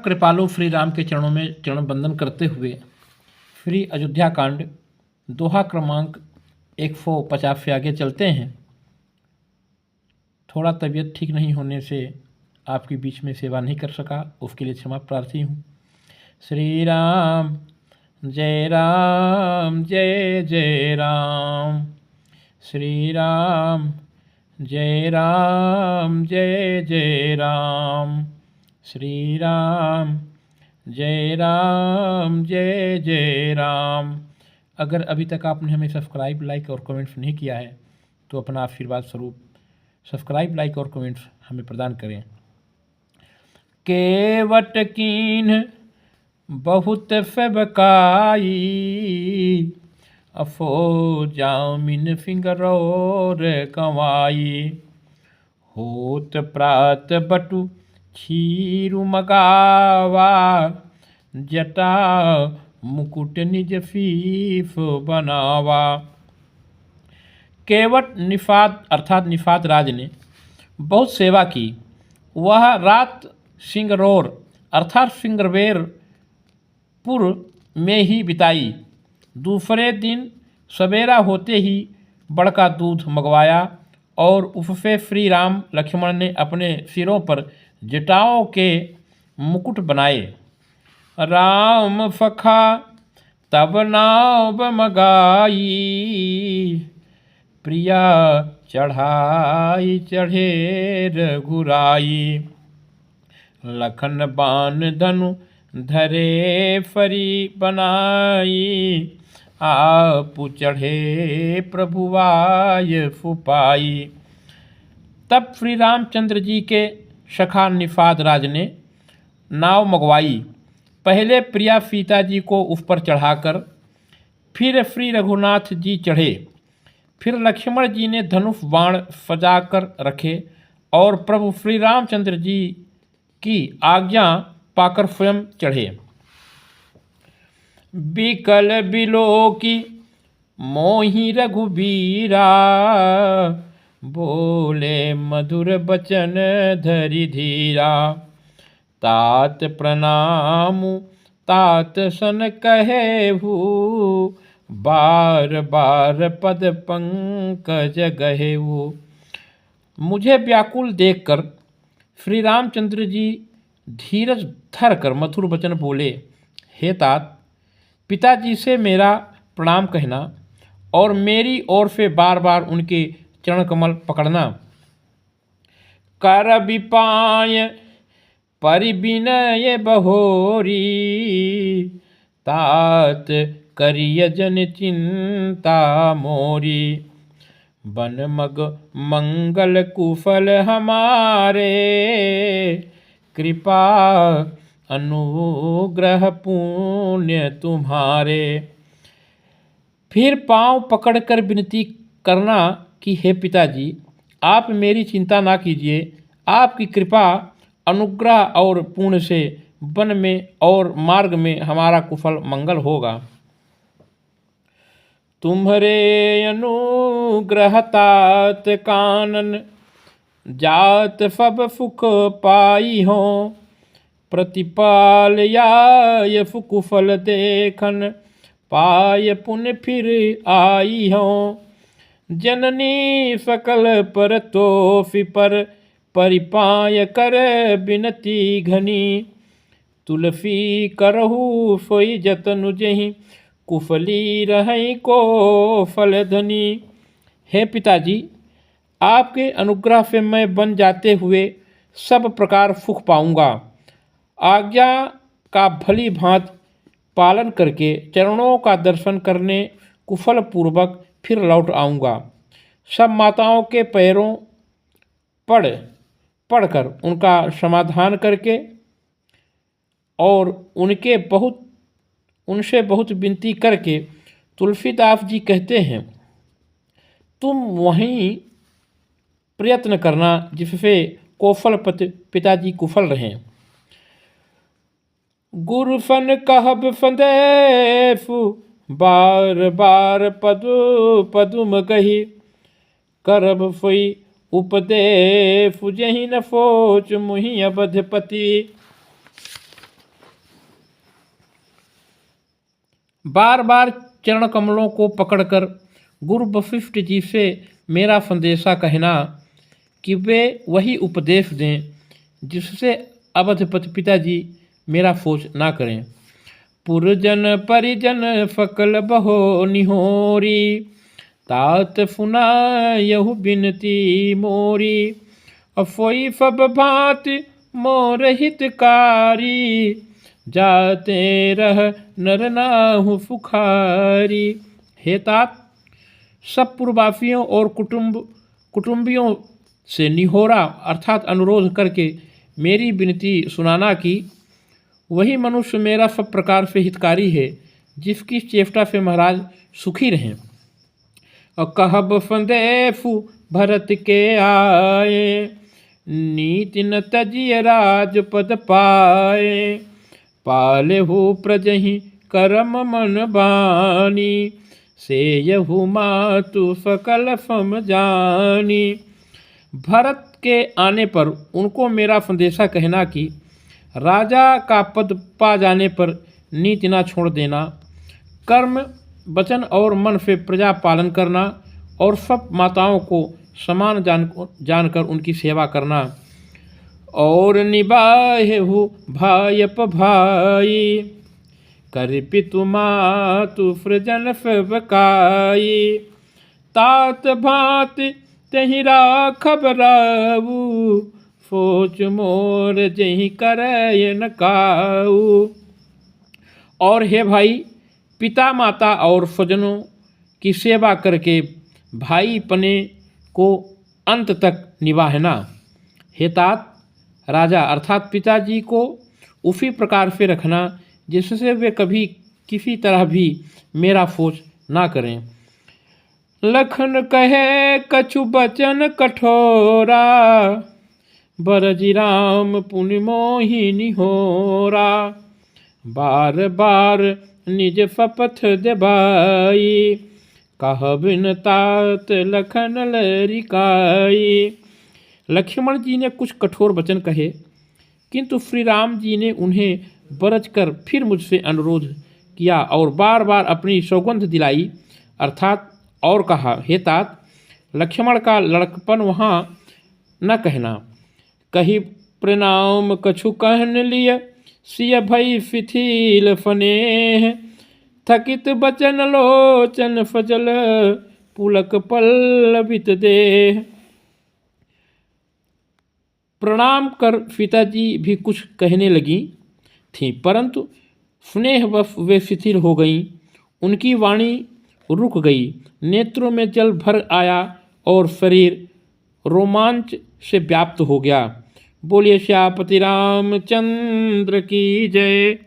कृपालु श्री राम के चरणों में चरण बंदन करते हुए श्री अयोध्या कांड दोहा क्रमांक 150 से आगे चलते हैं। थोड़ा तबीयत ठीक नहीं होने से आपके बीच में सेवा नहीं कर सका, उसके लिए क्षमा प्रार्थी हूँ। श्री राम जय राम जय जय राम, श्री राम जय राम जय जय राम, श्री राम जय राम जय जय राम। अगर अभी तक आपने हमें सब्सक्राइब, लाइक और कमेंट्स नहीं किया है तो अपना आशीर्वाद स्वरूप सब्सक्राइब, लाइक और कमेंट्स हमें प्रदान करें। केवट कीन बहुत फबकाई, अफो जामिन फिंगरोर कमाई, होत प्रात बटु छीरु मगावा, जटा मुकुट निज फीफ बनावा। केवट निफाद अर्थात निफाद राज ने बहुत सेवा की। वह रात सिंगरौर अर्थात सिंगरवेरपुर में ही बिताई। दूसरे दिन सवेरा होते ही बड़का दूध मंगवाया और उससे श्री राम लक्ष्मण ने अपने सिरों पर जटाओं के मुकुट बनाए। राम सखा तब नाव मगाई, प्रिया चढ़ाई चढ़े रघुराई, लखन बान धनु धरे फरी बनाई, आपु चढ़े प्रभुवाय फुपाई। तब श्री रामचंद्र जी के सखा निफाद राज ने नाव मंगवाई। पहले प्रिया सीता जी को उस पर चढ़ाकर फिर श्री रघुनाथ जी चढ़े। फिर लक्ष्मण जी ने धनुष बाण सजाकर रखे और प्रभु श्री रामचंद्र जी की आज्ञा पाकर स्वयं चढ़े। बिकल बिलोकी मोहि रघुबीरा, बोले मधुर बचन धरि धीरा, तात प्रणाम तात सन कहेहु, बार बार पद पंकज गहेहु। मुझे व्याकुल देखकर श्री रामचंद्र जी धीरज धर कर मधुर वचन बोले, हे तात, पिताजी से मेरा प्रणाम कहना और मेरी ओर से बार बार उनके चरण कमल पकड़ना। कर विपाय परिविनय बहोरी, तात करिय जन चिंता मोरी, बन मग मंगल कुशल हमारे, कृपा अनुग्रह पुण्य तुम्हारे। फिर पांव पकड़कर विनती करना कि हे पिताजी, आप मेरी चिंता ना कीजिए, आपकी कृपा, अनुग्रह और पुण्य से वन में और मार्ग में हमारा कुशल मंगल होगा। तुम्हारे अनुग्रह तात कानन, जात सब सुख पाई हो, प्रतिपाल या कुशल देखन, पाय पुण्य फिर आई हो। जननी सकल पर तोफि पर, परिपाय कर बिनती घनी, तुलसी करहु सोई जतनु जहि, कुशली रहि को फल धनी। हे पिताजी, आपके अनुग्रह से मैं बन जाते हुए सब प्रकार सुख पाऊंगा। आज्ञा का भली भांति पालन करके चरणों का दर्शन करने कुशल पूर्वक फिर लौट आऊँगा। सब माताओं के पैरों पढ़कर उनका समाधान करके और उनसे बहुत विनती करके तुलसीदास जी कहते हैं, तुम वहीं प्रयत्न करना जिससे कौशल पिताजी कुशल रहें। गुरु सन कहब संदेश, बार बार पदुम कही, करब सोई उपदेश, जहि न सोच मुहि अवधपति। बार बार चरण कमलों को पकड़कर गुरु वशिष्ठ जी से मेरा संदेशा कहना कि वे वही उपदेश दें जिससे अवधपति पिताजी मेरा फौज ना करें। पुरजन परिजन सकल बहो निहोरी, तात सुना यहु बिनती मोरी। अफोई सब भांत मोर हितकारी, जाते रह नर नाहु सुखारी। हे तात, सब पूर्ववासियों और कुटुंबियों से निहोरा अर्थात अनुरोध करके मेरी विनती सुनाना कि वही मनुष्य मेरा सब प्रकार से हितकारी है जिसकी चेष्टा से महाराज सुखी रहें। और कहब संदेशु भरत के आए, नीति न तजिय राज पद पाए। पाले हो प्रजहि करम मन बानी, से यहु मातु सकल सम जानी। भरत के आने पर उनको मेरा संदेशा कहना कि राजा का पद पा जाने पर नीति ना छोड़ देना, कर्म वचन और मन से प्रजा पालन करना और सब माताओं को समान जानकर उनकी सेवा करना। और निभाए हो भायप भाई, कर पितु मातु सृजन सेवकाई। तात भात तहि राखब राऊ, सोच मोर जहि करय न काऊ। और हे भाई, पिता माता और स्वजनों की सेवा करके भाई पने को अंत तक निभाना। हे तात, राजा अर्थात पिताजी को उसी प्रकार से रखना जिससे वे कभी किसी तरह भी मेरा फौज ना करें। लखन कहे कछु बचन कठोरा, बरजी राम पुनि मोहि निहोरा। बार बार निज शपथ देबाई, कह बिन तात लखन लरिकाई। लक्ष्मण जी ने कुछ कठोर वचन कहे, किंतु श्री राम जी ने उन्हें बरज कर फिर मुझसे अनुरोध किया और बार बार अपनी सौगंध दिलाई अर्थात और कहा, हे तात, लक्ष्मण का लड़कपन वहाँ न कहना। कही प्रणाम कछु कहन लिय, सिय भई शिथिल फनेह। थकित बचन लोचन फजल, पुलक पल्लवित देह। प्रणाम कर पिताजी भी कुछ कहने लगी थी, परंतु स्नेह वे शिथिल हो गईं। उनकी वाणी रुक गई, नेत्रों में जल भर आया और शरीर रोमांच से व्याप्त हो गया। बोलिए श्यापति रामचंद्र की जय।